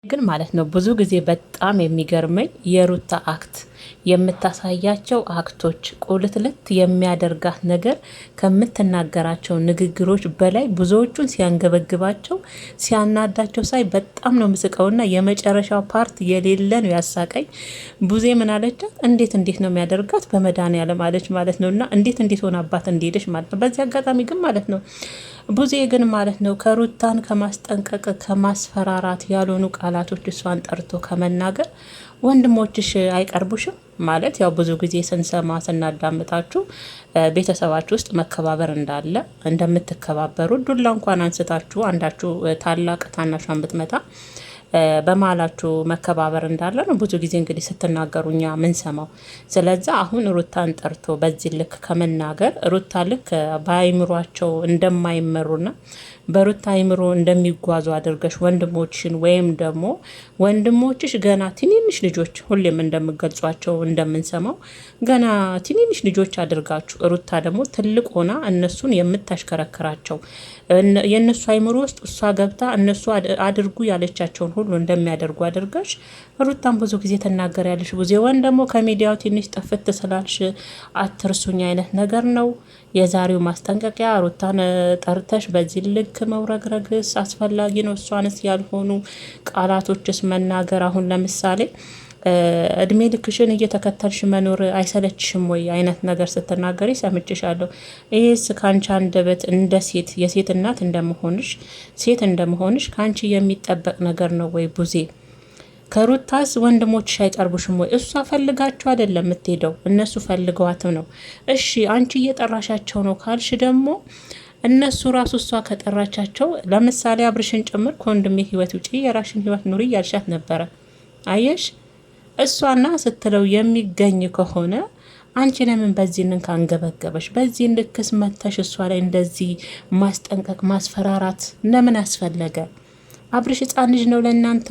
ግን ማለት ነው ብዙ ጊዜ በጣም የሚገርመኝ የሩታ አክት የምታሳያቸው አክቶች ቁልትልት የሚያደርጋት ነገር ከምትናገራቸው ንግግሮች በላይ ብዙዎቹን ሲያንገበግባቸው ሲያናዳቸው ሳይ በጣም ነው ምስቀውና የመጨረሻው ፓርት የሌለ ነው ያሳቀኝ። ቡዜ ምን አለቻት? እንዴት ነው የሚያደርጋት በመድኃኒዓለም አለች ማለት ነው። እና እንዴት ሆነ አባት እንደሄደች ማለት ነው። በዚህ አጋጣሚ ግን ማለት ነው ቡዜ ግን ማለት ነው ከሩታን ከማስጠንቀቅ ከማስፈራራት ያልሆኑ ቃላቶች እሷን ጠርቶ ከመናገር ወንድሞችሽ አይቀርቡሽም ማለት ያው ብዙ ጊዜ ስንሰማ ስናዳምጣችሁ ቤተሰባችሁ ውስጥ መከባበር እንዳለ እንደምትከባበሩ ዱላ እንኳን አንስታችሁ አንዳችሁ ታላቅ ታናሿን ብትመታ በማላችሁ መከባበር እንዳለ ነው ብዙ ጊዜ እንግዲህ ስትናገሩ እኛ ምን ሰማው። ስለዛ አሁን ሩታን ጠርቶ በዚህ ልክ ከመናገር ሩታ ልክ በአይምሯቸው እንደማይመሩና በሩታ አይምሮ እንደሚጓዙ አድርገሽ ወንድሞችሽን ወይም ደግሞ ወንድሞችሽ ገና ትንንሽ ልጆች ሁሌም እንደምገልጿቸው እንደምንሰማው ገና ትንንሽ ልጆች አድርጋችሁ ሩታ ደግሞ ትልቅ ሆና እነሱን የምታሽከረክራቸው የእነሱ አይምሮ ውስጥ እሷ ገብታ እነሱ አድርጉ ያለቻቸውን ሁሉ እንደሚያደርጉ አድርገሽ ሩታን ብዙ ጊዜ ትናገሪያለሽ። ብዙውን ደግሞ ከሚዲያው ትንሽ ጥፍት ስላልሽ አትርሱኝ አይነት ነገር ነው የዛሬው ማስጠንቀቂያ። ሩታን ጠርተሽ በዚህ ልክ መውረግረግስ አስፈላጊ ነው? እሷንስ ያልሆኑ ቃላቶችስ መናገር አሁን ለምሳሌ እድሜ ልክሽን እየተከተልሽ መኖር አይሰለችሽም ወይ አይነት ነገር ስትናገሪ ሰምችሻለሁ። ይህስ ከአንቺ አንደበት እንደ ሴት የሴት እናት እንደመሆንሽ ሴት እንደመሆንሽ ከአንቺ የሚጠበቅ ነገር ነው ወይ ቡዜ? ከሩታስ ወንድሞችሽ አይቀርቡሽም ወይ? እሷ ፈልጋቸው አይደለም የምትሄደው እነሱ ፈልገዋትም ነው። እሺ አንቺ እየጠራሻቸው ነው ካልሽ ደግሞ እነሱ ራሱ እሷ ከጠራቻቸው ለምሳሌ አብርሽን ጭምር ከወንድሜ ህይወት ውጪ የራሽን ህይወት ኑሪ እያልሻት ነበረ። አየሽ እሷና ስትለው የሚገኝ ከሆነ አንቺ ለምን በዚህንን ካንገበገበሽ በዚህ ልክስ መተሽ እሷ ላይ እንደዚህ ማስጠንቀቅ ማስፈራራት ለምን አስፈለገ? አብርሽ ህጻን ልጅ ነው ለእናንተ።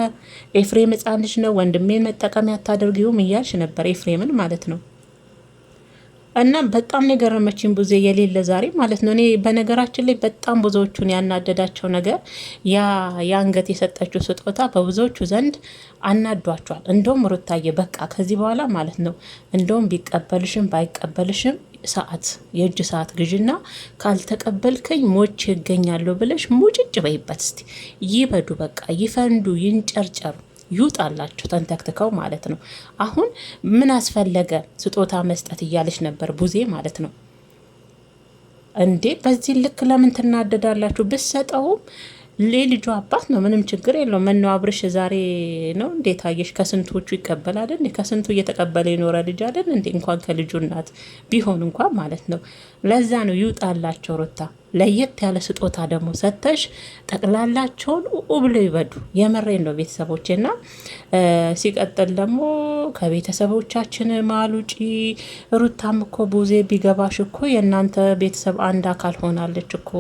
ኤፍሬም ህጻን ልጅ ነው። ወንድሜን መጠቀሚያ አታደርጊውም እያልሽ ነበር፣ ኤፍሬምን ማለት ነው። እና በጣም ነው የገረመችኝ ቡዜ የሌለ ዛሬ ማለት ነው። እኔ በነገራችን ላይ በጣም ብዙዎቹን ያናደዳቸው ነገር የአንገት የሰጠችው ስጦታ በብዙዎቹ ዘንድ አናዷቸዋል። እንደውም ሩታዬ በቃ ከዚህ በኋላ ማለት ነው እንደውም ቢቀበልሽም ባይቀበልሽም ሰዓት የእጅ ሰዓት ግዥና ካልተቀበልከኝ ሞች ይገኛለሁ ብለሽ ሙጭጭ በይበት እስቲ። ይበዱ በቃ ይፈንዱ ይንጨርጨሩ ይውጣላችሁ ተንተክትከው ማለት ነው። አሁን ምን አስፈለገ ስጦታ መስጠት እያለች ነበር ቡዜ ማለት ነው። እንዴ በዚህ ልክ ለምን ትናደዳላችሁ? ብትሰጠውም ልጁ አባት ነው፣ ምንም ችግር የለው። ምነው አብርሽ ዛሬ ነው እንዴት አየሽ? ከስንቶቹ ይቀበል አይደል? ከስንቱ እየተቀበለ የኖረ ልጅ አይደል እንዴ? እንኳን ከልጁ እናት ቢሆን እንኳን ማለት ነው። ለዛ ነው ይውጣላቸው። ሩታ ለየት ያለ ስጦታ ደግሞ ሰተሽ ጠቅላላቸውን ብሎ ይበዱ። የመሬን ነው ቤተሰቦችና ሲቀጥል ደግሞ ከቤተሰቦቻችን መሀል ውጪ ሩታም እኮ ቡዜ ቢገባሽ እኮ የእናንተ ቤተሰብ አንድ አካል ሆናለች እኮ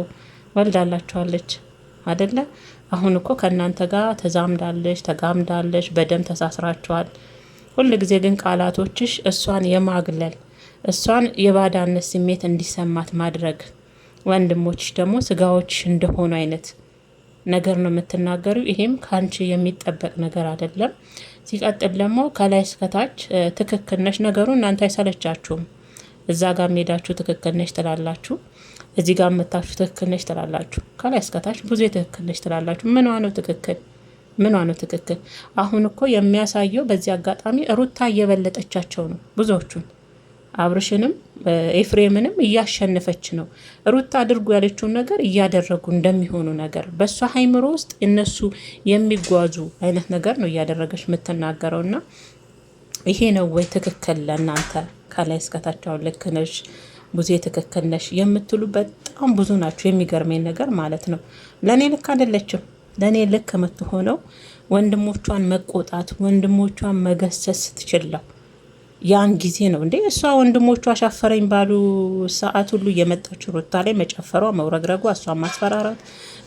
ወልዳላችኋለች አይደለ? አሁን እኮ ከእናንተ ጋር ተዛምዳለች ተጋምዳለች፣ በደም ተሳስራችኋል። ሁል ጊዜ ግን ቃላቶችሽ እሷን የማግለል እሷን የባዳነት ስሜት እንዲሰማት ማድረግ ወንድሞችሽ ደግሞ ስጋዎችሽ እንደሆኑ አይነት ነገር ነው የምትናገሪው። ይሄም ከአንቺ የሚጠበቅ ነገር አይደለም። ሲቀጥል ደግሞ ከላይ እስከታች ትክክል ነሽ። ነገሩ እናንተ አይሰለቻችሁም። እዛ ጋር ሄዳችሁ ትክክል ነሽ ትላላችሁ፣ እዚህ ጋር መታችሁ ትክክል ነሽ ትላላችሁ፣ ከላይ እስከታች ብዙ ትክክል ነሽ ትላላችሁ። ምኗ ነው ትክክል? ምኗ ነው ትክክል? አሁን እኮ የሚያሳየው በዚህ አጋጣሚ ሩታ እየበለጠቻቸው ነው ብዙዎቹን፣ አብርሽንም ኤፍሬምንም እያሸነፈች ነው። ሩታ አድርጉ ያለችውን ነገር እያደረጉ እንደሚሆኑ ነገር በእሷ ሀይምሮ ውስጥ እነሱ የሚጓዙ አይነት ነገር ነው እያደረገች የምትናገረውና ይሄ ነው ወይ ትክክል ለእናንተ? ከላይ እስከታቸው ልክ ነሽ ቡዜ ትክክል ነሽ የምትሉ በጣም ብዙ ናቸው። የሚገርመኝ ነገር ማለት ነው ለእኔ ልክ አይደለችም። ለእኔ ልክ የምትሆነው ወንድሞቿን መቆጣት ወንድሞቿን መገሰስ ትችላው ያን ጊዜ ነው እንዴ። እሷ ወንድሞቿ አሻፈረኝ ባሉ ሰዓት ሁሉ እየመጣች ሩታ ላይ መጨፈሯ መውረግረጓ፣ እሷን ማስፈራራት፣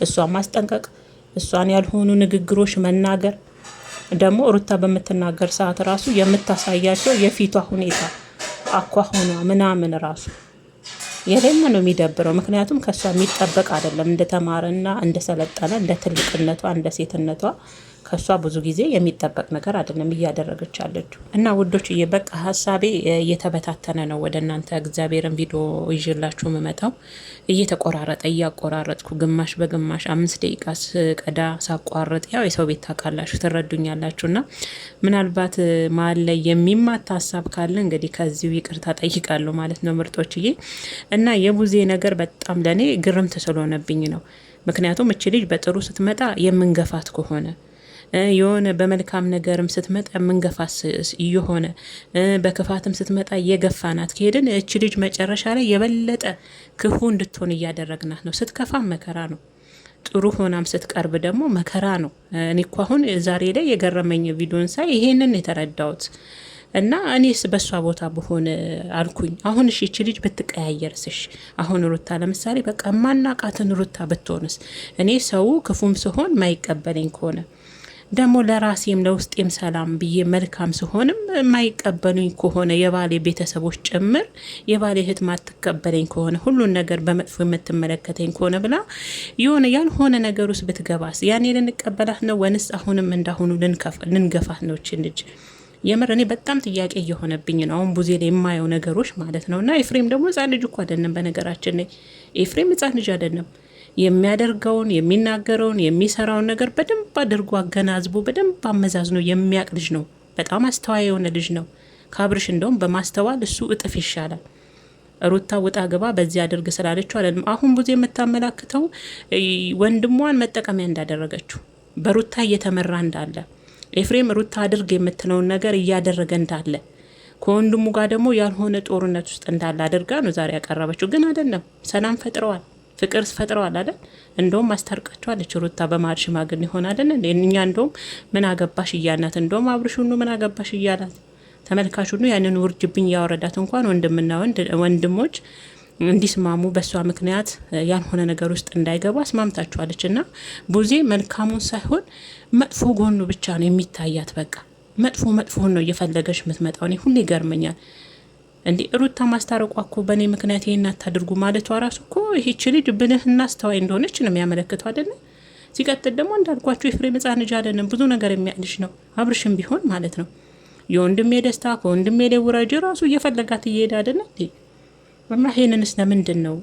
እሷን ማስጠንቀቅ፣ እሷን ያልሆኑ ንግግሮች መናገር ደግሞ ሩታ በምትናገር ሰዓት ራሱ የምታሳያቸው የፊቷ ሁኔታ አኳኋኗ ምናምን ራሱ የሌለ ነው የሚደብረው። ምክንያቱም ከሷ የሚጠበቅ አይደለም እንደተማረና እንደሰለጠነ እንደ ትልቅነቷ እንደ ሴትነቷ ከሷ ብዙ ጊዜ የሚጠበቅ ነገር አይደለም እያደረገች ያለችው። እና ውዶች በቃ ሀሳቤ እየተበታተነ ነው ወደ እናንተ እግዚአብሔርን ቪዲዮ ይዤላችሁ የምመጣው እየተቆራረጠ እያቆራረጥኩ ግማሽ በግማሽ 5 ደቂቃ ስቀዳ ሳቋርጥ፣ ያው የሰው ቤት ታውቃላችሁ ትረዱኛላችሁ። ና ምናልባት መሀል ላይ የሚማታ ሀሳብ ካለ እንግዲህ ከዚሁ ይቅርታ ጠይቃለሁ ማለት ነው ምርጦችዬ። እና የቡዜ ነገር በጣም ለእኔ ግርምት ስለሆነብኝ ነው። ምክንያቱም እች ልጅ በጥሩ ስትመጣ የምንገፋት ከሆነ የሆነ በመልካም ነገርም ስትመጣ የምንገፋት እየሆነ በክፋትም ስትመጣ እየገፋናት ከሄድን እች ልጅ መጨረሻ ላይ የበለጠ ክፉ እንድትሆን እያደረግናት ነው። ስትከፋ መከራ ነው፣ ጥሩ ሆናም ስትቀርብ ደግሞ መከራ ነው። እኔ እኮ አሁን ዛሬ ላይ የገረመኝ ቪዲዮን ሳይ ይሄንን የተረዳሁት እና እኔስ በሷ ቦታ በሆነ አልኩኝ። አሁን እሺ እቺ ልጅ ብትቀያየርስሽ፣ አሁን ሩታ ለምሳሌ በቃ ማናቃትን ሩታ ብትሆንስ፣ እኔ ሰው ክፉም ሲሆን ማይቀበለኝ ከሆነ ደግሞ ለራሴም ለውስጤም ሰላም ብዬ መልካም ሲሆንም ማይቀበሉኝ ከሆነ የባሌ ቤተሰቦች ጭምር የባሌ እህት ማትቀበለኝ ከሆነ ሁሉን ነገር በመጥፎ የምትመለከተኝ ከሆነ ብላ የሆነ ያልሆነ ነገር ውስጥ ብትገባስ ያኔ ልንቀበላት ነው ወንስ አሁንም እንዳሁኑ ልንገፋት ነው እቺ ልጅ? የምር እኔ በጣም ጥያቄ እየሆነብኝ ነው አሁን ቡዜ ላይ የማየው ነገሮች ማለት ነው። እና ኤፍሬም ደግሞ ህጻን ልጅ እኮ አይደለም። በነገራችን ላይ ኤፍሬም ህጻን ልጅ አይደለም። የሚያደርገውን የሚናገረውን የሚሰራውን ነገር በደንብ አድርጎ አገናዝቦ በደንብ አመዛዝኖ የሚያቅ ልጅ ነው። በጣም አስተዋይ የሆነ ልጅ ነው። ካብርሽ እንደውም በማስተዋል እሱ እጥፍ ይሻላል። ሩታ ውጣ ግባ በዚህ አድርግ ስላለችው አይደለም። አሁን ቡዜ የምታመላክተው ወንድሟን መጠቀሚያ እንዳደረገችው በሩታ እየተመራ እንዳለ ኤፍሬም ሩታ አድርግ የምትለውን ነገር እያደረገ እንዳለ ከወንድሙ ጋር ደግሞ ያልሆነ ጦርነት ውስጥ እንዳለ አድርጋ ነው ዛሬ ያቀረበችው። ግን አይደለም፣ ሰላም ፈጥረዋል፣ ፍቅር ፈጥረዋል አይደል? እንደውም አስታርቃቸዋለች ሩታ በማል ሽማግሌ ሆነ አይደል? እኛ እንደውም ምን አገባሽ እያናት፣ እንደውም አብርሽ ሁሉ ምን አገባሽ እያላት ተመልካች ሁሉ ያንን ውርጅብኝ ያወረዳት እንኳን ወንድምና ወንድሞች እንዲስማሙ በሷ ምክንያት ያልሆነ ነገር ውስጥ እንዳይገቡ አስማምታችኋለች። እና ቡዜ መልካሙን ሳይሆን መጥፎ ጎኑ ብቻ ነው የሚታያት። በቃ መጥፎን ነው እየፈለገች የምትመጣው። እኔ ሁሌ ይገርመኛል። እንዲ ሩታ ማስታረቋ እኮ በእኔ ምክንያት ይሄን አታድርጉ ማለቷ ራሱ እኮ ይህች ልጅ ብልህና አስተዋይ እንደሆነች ነው የሚያመለክተው አይደለ? ሲቀጥል ደግሞ እንዳልኳቸው ኤፍሬም ሕፃን ልጅ አይደለም፣ ብዙ ነገር የሚያልሽ ነው። አብርሽም ቢሆን ማለት ነው የወንድሜ ደስታ ከወንድሜ ላይ ውረጅ ራሱ እየፈለጋት እየሄደ አይደለ? እና ይሄንንስ ለምንድን ነው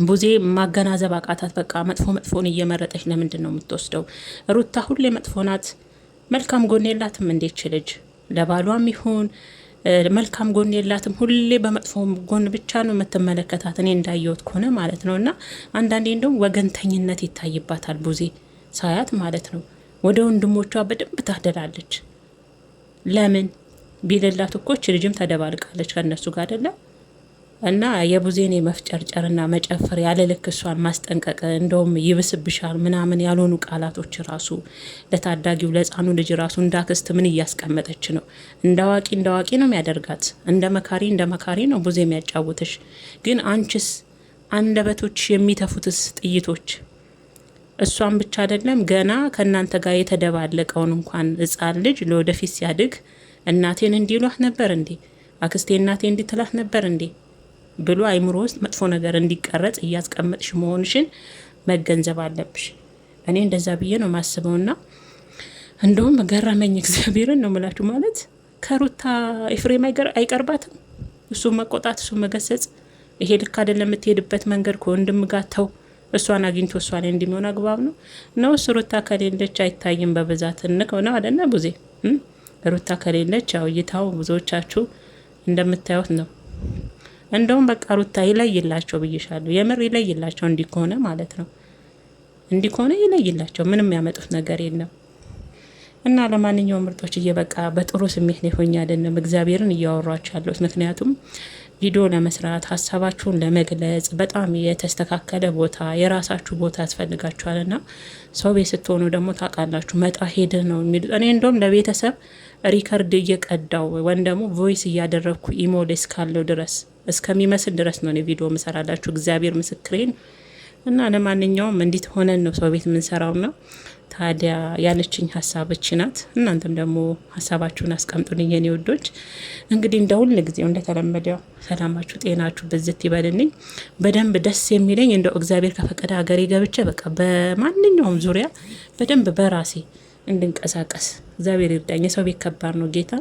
ቡዜ ማገናዘብ አቃታት? በቃ መጥፎን እየመረጠች ለምንድን ነው የምትወስደው? ሩታ ሁሌ መጥፎ ናት፣ መልካም ጎን የላትም። እንዴች ልጅ ለባሏም ይሁን መልካም ጎን የላትም። ሁሌ በመጥፎ ጎን ብቻ ነው የምትመለከታት፣ እኔ እንዳየሁት ከሆነ ማለት ነው። እና አንዳንዴ እንደውም ወገንተኝነት ይታይባታል ቡዜ ሳያት ማለት ነው። ወደ ወንድሞቿ በደንብ ታደላለች። ለምን ቢልላት እኮ እች ልጅም ተደባልቃለች ከእነሱ ጋር አይደለም። እና የቡዜኔ መፍጨርጨርና መጨፈር ያለ ልክ እሷን ማስጠንቀቅ እንደውም ይብስብሻል ምናምን ያልሆኑ ቃላቶች ራሱ ለታዳጊው ለሕፃኑ ልጅ ራሱ እንዳክስት ምን እያስቀመጠች ነው? እንዳዋቂ ነው የሚያደርጋት። እንደ መካሪ ነው ቡዜ የሚያጫውትሽ። ግን አንቺስ አንደበቶች የሚተፉትስ ጥይቶች እሷን ብቻ አይደለም ገና ከእናንተ ጋር የተደባለቀውን እንኳን ሕፃን ልጅ ለወደፊት ሲያድግ እናቴን እንዲሏት ነበር እንዴ? አክስቴ እናቴ እንዲትላት ነበር እንዴ ብሎ አይምሮ ውስጥ መጥፎ ነገር እንዲቀረጽ እያስቀመጥሽ መሆንሽን መገንዘብ አለብሽ። እኔ እንደዛ ብዬ ነው ማስበውና እንደውም ገረመኝ። እግዚአብሔርን ነው ምላችሁ። ማለት ከሩታ ኤፍሬም አይቀርባትም። እሱ መቆጣት፣ እሱ መገሰጽ፣ ይሄ ልክ አይደለም የምትሄድበት መንገድ ከወንድም ጋር ተው፣ እሷን አግኝቶ እሷ ላይ እንደሚሆን አግባብ ነው ነው? ሩታ ከሌለች አይታይም በብዛት ነው አይደለ ቡዜ? ሩታ ከሌለች ያው እይታው ብዙዎቻችሁ እንደምታዩት ነው። እንደውም በቃ ሩታ ይለይላቸው ብዬሻለሁ። የምር ይለይላቸው። እንዲኮነ ማለት ነው፣ እንዲኮነ ይለይላቸው። ምንም ያመጡት ነገር የለም። እና ለማንኛውም ምርጦች በቃ በጥሩ ስሜት ላይ ሆኜ አይደለም እግዚአብሔርን እያወራችሁ ያለሁት። ምክንያቱም ቪዲዮ ለመስራት ሀሳባችሁን ለመግለጽ በጣም የተስተካከለ ቦታ የራሳችሁ ቦታ ያስፈልጋችኋልና ሰው ቤት ስትሆኑ ደግሞ ታውቃላችሁ መጣ ሄደ ነው የሚሉት። እኔ እንደውም ለቤተሰብ ሪከርድ እየቀዳው ወይም ደግሞ ቮይስ እያደረግኩ ኢሞሌስ ካለው ድረስ እስከሚመስል ድረስ ነው ቪዲዮ ምሰራላችሁ። እግዚአብሔር ምስክሬን። እና ለማንኛውም እንዲት ሆነን ነው ሰው ቤት የምንሰራው ነው። ታዲያ ያለችኝ ሀሳቦች ናት። እናንተም ደግሞ ሀሳባችሁን አስቀምጡልኝ የኔ ውዶች። እንግዲህ እንደ ሁል ጊዜው እንደተለመደው ሰላማችሁ ጤናችሁ በዝት ይበልልኝ። በደንብ ደስ የሚለኝ እንደው እግዚአብሔር ከፈቀደ ሀገሬ ገብቼ በቃ በማንኛውም ዙሪያ በደንብ በራሴ እንድንቀሳቀስ እግዚአብሔር ይርዳኝ። የሰው ቤት ከባድ ነው ጌታ